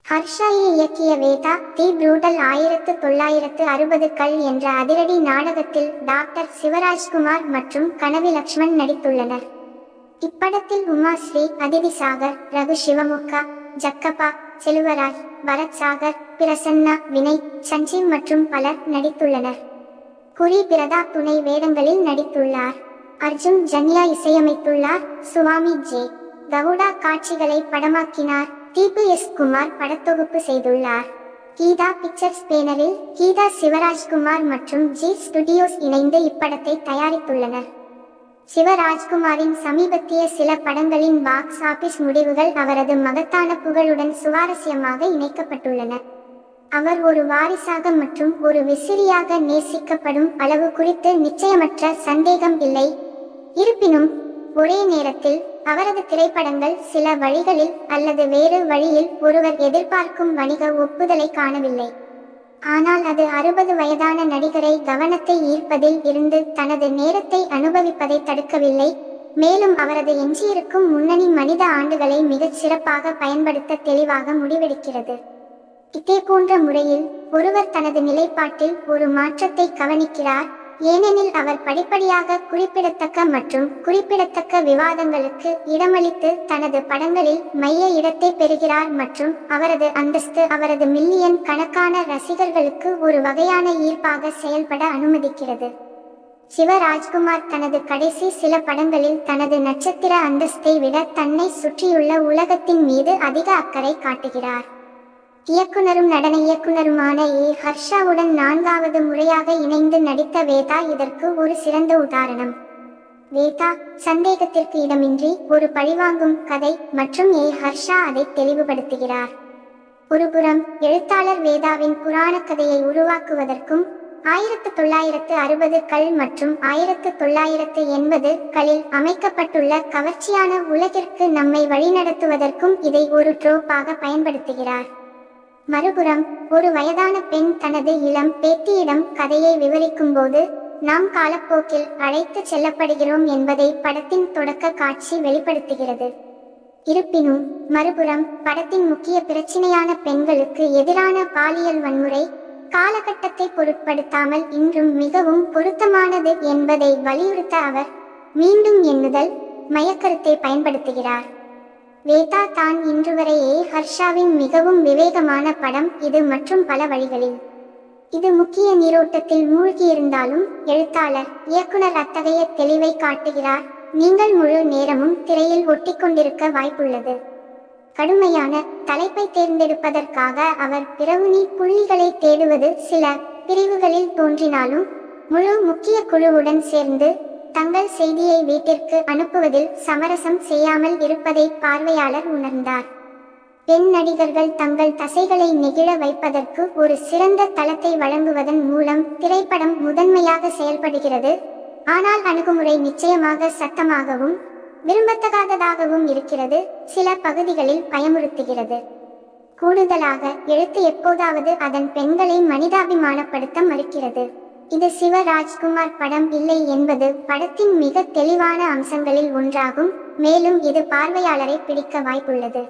ஹர்ஷாயை இயக்கிய வேதா தி புரூட்டல் 1960கள் என்ற அதிரடி நாடகத்தில் டாக்டர் சிவராஜ்குமார் மற்றும் கனவி லக்ஷ்மண் நடித்துள்ளனர். இப்படத்தில் உமாஸ்ரீ, அதிதி சாகர், ரகு சிவமுக்கா, ஜக்கப்பா, செல்வராஜ், பரத் சாகர், பிரசன்னா, வினய், சஞ்சீவ் மற்றும் பலர் நடித்துள்ளனர். குரி பிரதாப் துணை வேடங்களில் நடித்துள்ளார். அர்ஜுன் ஜன்யா இசையமைத்துள்ளார். சுவாமி ஜே. கவுடா காட்சிகளை படமாக்கினார். தீபு எஸ். குமார் படத்தொகுப்பு செய்துள்ளார். கீதா பிக்சர்ஸ் பேனரில் கீதா, சிவராஜ்குமார் மற்றும் ஜி ஸ்டுடியோஸ் இணைந்து இப்படத்தை தயாரித்துள்ளனர். சிவராஜ்குமாரின் சமீபத்திய சில படங்களின் பாக்ஸ் ஆபீஸ் முடிவுகள் அவரது மகத்தான புகழுடன் சுவாரஸ்யமாக இணைக்கப்பட்டுள்ளன. அவர் ஒரு வாரிசாக மற்றும் ஒரு விசிறியாக நேசிக்கப்படும் அளவு குறித்து நிச்சயமற்ற சந்தேகம் இல்லை. இருப்பினும் ஒரே நேரத்தில் அவரது திரைப்படங்கள் சில வழிகளில் அல்லது வேறு வழியில் ஒருவர் எதிர்பார்க்கும் வணிக ஒப்புதலை காணவில்லை. ஆனால் அது 60 வயதான நடிகரை கவனத்தை ஈர்ப்பதில் இருந்து தனது நேரத்தை அனுபவிப்பதை தடுக்கவில்லை. மேலும் அவரது எஞ்சியிருக்கும் முன்னணி மனித ஆண்டுகளை மிகச் சிறப்பாக பயன்படுத்த தெளிவாக முடிவெடுக்கிறது. இதேபோன்ற முறையில் ஒருவர் தனது நிலைப்பாட்டில் ஒரு மாற்றத்தை கவனிக்கிறார், ஏனெனில் அவர் படிப்படியாக குறிப்பிடத்தக்க மற்றும் குறிப்பிடத்தக்க விவாதங்களுக்கு இடமளித்து தனது படங்களில் மைய இடத்தை பெறுகிறார் மற்றும் அவரது அந்தஸ்து அவரது மில்லியன் கணக்கான ரசிகர்களுக்கு ஒரு வகையான ஈர்ப்பாக செயல்பட அனுமதிக்கிறது. சிவராஜ்குமார் தனது கடைசி சில படங்களில் தனது நட்சத்திர அந்தஸ்தை விட தன்னை சுற்றியுள்ள உலகத்தின் மீது அதிக அக்கறை காட்டுகிறார். இயக்குனரும் நடன இயக்குனருமான ஏ. ஹர்ஷாவுடன் 4வது முறையாக இணைந்து நடித்த வேதா இதற்கு ஒரு சிறந்த உதாரணம். வேதா சந்தேகத்திற்கு இடமின்றி ஒரு பழிவாங்கும் கதை மற்றும் ஏ. ஹர்ஷா அதை தெளிவுபடுத்துகிறார். ஒருபுறம் எழுத்தாளர் வேதாவின் புராண கதையை உருவாக்குவதற்கும் 1960கள் மற்றும் 1980களில் அமைக்கப்பட்டுள்ள கவர்ச்சியான உலகிற்கு நம்மை வழிநடத்துவதற்கும் இதை ஒரு ட்ரோப்பாக பயன்படுத்துகிறார். மறுபுறம் ஒரு வயதான பெண் தனது இளம் பேத்தியிடம் கதையை விவரிக்கும்போது நாம் காலப்போக்கில் அழைத்து செல்லப்படுகிறோம் என்பதை படத்தின் தொடக்க காட்சி வெளிப்படுத்துகிறது. இருப்பினும் மறுபுறம் படத்தின் முக்கிய பிரச்சினையான பெண்களுக்கு எதிரான பாலியல் வன்முறை காலகட்டத்தை பொருட்படுத்தாமல் இன்றும் மிகவும் பொருத்தமானது என்பதை வலியுறுத்த அவர் மீண்டும் எண்ணுதல் மையக்கருத்தை பயன்படுத்துகிறார். வேதா தான் இன்று வரை ஏ. ஹர்ஷாவின் மிகவும் விவேகமான படம் இது மற்றும் பல வழிகளில். இது முக்கிய நீரோட்டத்தில் மூழ்கியிருந்தாலும் எழுத்தாளர் இயக்குனர் அத்தகைய தெளிவை காட்டுகிறார். நீங்கள் முழு நேரமும் திரையில் ஒட்டிக்கொண்டிருக்க வாய்ப்புள்ளது. கடுமையான தலைப்பை தேர்ந்தெடுப்பதற்காக அவர் பிறவுனி புள்ளிகளை தேடுவது சில பிரிவுகளில் தோன்றினாலும் முழு முக்கிய குழுவுடன் சேர்ந்து தங்கள் செய்தியை வீட்டிற்கு அனுப்புவதில் சமரசம் செய்யாமல் இருப்பதை பார்வையாளர் உணர்ந்தார். பெண் நடிகர்கள் தங்கள் தசைகளை நெகிழ வைப்பதற்கு ஒரு சிறந்த தளத்தை வழங்குவதன் மூலம் திரைப்படம் முதன்மையாக செயல்படுகிறது. ஆனால் அணுகுமுறை நிச்சயமாக சத்தமாகவும் விரும்பத்தகாததாகவும் இருக்கிறது, சில பகுதிகளில் பயமுறுத்துகிறது. கூடுதலாக எழுத்து எப்போதாவது அதன் பெண்களை மனிதாபிமானப்படுத்த மறுக்கிறது. இது சிவராஜ்குமார் படம் இல்லை என்பது படத்தின் மிக தெளிவான அம்சங்களில் ஒன்றாகும், மேலும் இது பார்வையாளரை பிடிக்க வாய்ப்புள்ளது.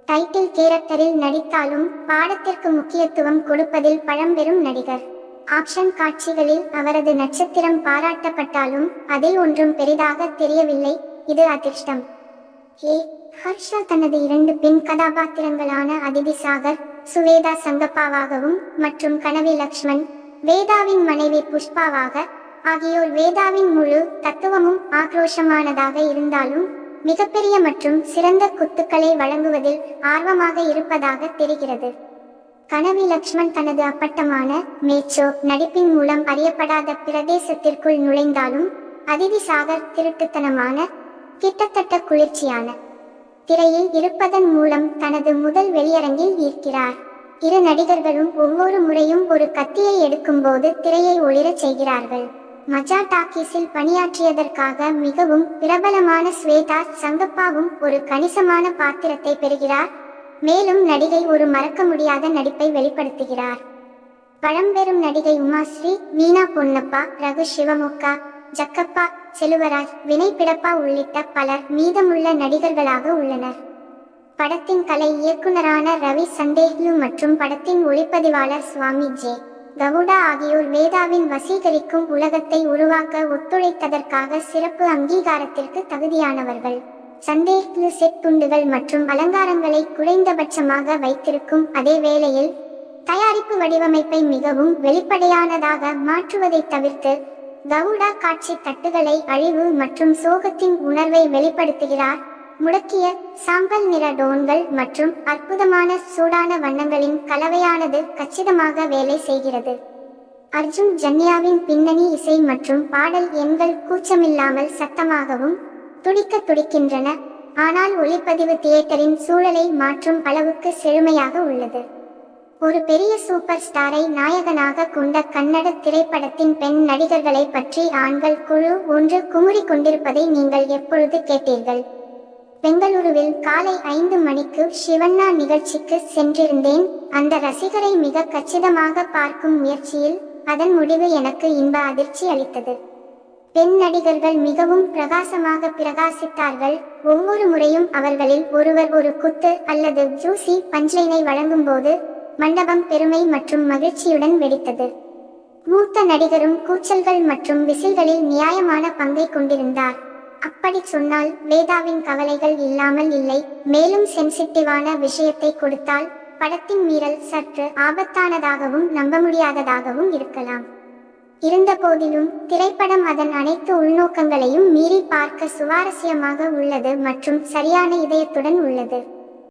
டைட்டில் கேரக்டரில் நடித்தாலும் பாடத்திற்கு முக்கியத்துவம் கொடுப்பதில் பழம்பெரும் நடிகர். ஆக்ஷன் காட்சிகளில் அவரது நட்சத்திரம் பாராட்டப்பட்டாலும் அதில் ஒன்றும் பெரிதாக தெரியவில்லை, இது அதிர்ஷ்டம். ஏ. ஹர்ஷா தனது 2 பெண் கதாபாத்திரங்களான அதிதி சாகர், சுவேதா சங்கப்பாவாகவும் மற்றும் கனவி லக்ஷ்மண், வேதாவின் மனைவி புஷ்பாவாக ஆகியோர் வேதாவின் முழு தத்துவமும் ஆக்ரோஷமானதாக இருந்தாலும் மிகப்பெரிய மற்றும் சிறந்த குத்துக்களை வழங்குவதில் ஆர்வமாக இருப்பதாக தெரிகிறது. கனவி லக்ஷ்மண் தனது அப்பட்டமான மேச்சோ நடிப்பின் மூலம் அறியப்படாத பிரதேசத்திற்குள் நுழைந்தாலும் அதிதி சாகர் திருட்டுத்தனமான கிட்டத்தட்ட குளிர்ச்சியான திரையில் இருப்பதன் மூலம் தனது முதல் வெளியரங்கில் ஈர்க்கிறார். இரு நடிகர்களும் ஒவ்வொரு முறையும் ஒரு கத்தியை எடுக்கும்போது திரையை ஒளிரச் செய்கிறார்கள். மஜா டாக்கீஸில் பணியாற்றியதற்காக மிகவும் பிரபலமான ஸ்வேதா சங்கப்பாவும் ஒரு கணிசமான பாத்திரத்தை பெறுகிறார், மேலும் நடிகை ஒரு மறக்க முடியாத நடிப்பை வெளிப்படுத்துகிறார். பழம்பெரும் நடிகை உமாஸ்ரீ, மீனா பொன்னப்பா, ரகு சிவமுக்கா, ஜக்கப்பா, செல்வராஜ், வினய் பிடப்பா உள்ளிட்ட பலர் மீதமுள்ள நடிகர்களாக உள்ளனர். படத்தின் கலை இயக்குனரான ரவி சண்டேக்லு மற்றும் படத்தின் ஒளிப்பதிவாளர் சுவாமி ஜே கவுடா ஆகியோர் வேதாவின் வசீகரிக்கும் உலகத்தை உருவாக்க ஒத்துழைத்ததற்காக சிறப்பு அங்கீகாரத்திற்கு தகுதியானவர்கள். சண்டேக்லு செட் துண்டுகள் மற்றும் அலங்காரங்களை குறைந்தபட்சமாக வைத்திருக்கும் அதே வேளையில் தயாரிப்பு வடிவமைப்பை மிகவும் வெளிப்படையானதாக மாற்றுவதை தவிர்த்து கவுடா காட்சி தட்டுகளை அழிவு மற்றும் சோகத்தின் உணர்வை வெளிப்படுத்துகிறார். முடக்கிய சாம்பல் நிற டோன்கள் மற்றும் அற்புதமான சூடான வண்ணங்களின் கலவையானது கச்சிதமாக வேலை செய்கிறது. அர்ஜுன் ஜன்யாவின் பின்னணி இசை மற்றும் பாடல் எண்கள் கூச்சமில்லாமல் சத்தமாகவும் துடிக்க துடிக்கின்றன, ஆனால் ஒளிப்பதிவு தியேட்டரின் சூழலை மாற்றும் அளவுக்கு செழுமையாக உள்ளது. ஒரு பெரிய சூப்பர் ஸ்டாரை நாயகனாக கொண்ட கன்னட திரைப்படத்தின் பெண் நடிகர்களை பற்றி ஆண்கள் குழு ஒன்று குமுறி கொண்டிருப்பதை நீங்கள் எப்பொழுது கேட்டீர்கள்? பெங்களூருவில் காலை 5 மணிக்கு ஷிவண்ணா நிகழ்ச்சிக்கு சென்றிருந்தேன். அந்த ரசிகரை மிக கச்சிதமாக பார்க்கும் முயற்சியில் அதன் முடிவு எனக்கு இன்ப அதிர்ச்சி அளித்தது. பெண் நடிகர்கள் மிகவும் பிரகாசமாக பிரகாசித்தார்கள். ஒவ்வொரு முறையும் அவர்களில் ஒருவர் ஒரு குத்து அல்லது ஜூசி பஞ்ச்லைனை வழங்கும்போது மண்டபம் பெருமை மற்றும் மகிழ்ச்சியுடன் வெடித்தது. மூத்த நடிகரும் கூச்சல்கள் மற்றும் விசில்களில் நியாயமான பங்கை கொண்டிருந்தார். அப்படி சொன்னால் வேதாவின் கவலைகள் இல்லாமல் இல்லை. மேலும் சென்சிட்டிவான விஷயத்தை கொடுத்தால் படத்தின் மீறல் சற்று ஆபத்தானதாகவும் நம்ப முடியாததாகவும் இருக்கலாம். இருந்தபோதிலும் திரைப்படம் அதன் அனைத்து உள்நோக்கங்களையும் மீறி பார்க்க சுவாரஸ்யமாக உள்ளது மற்றும் சரியான இதயத்துடன் உள்ளது.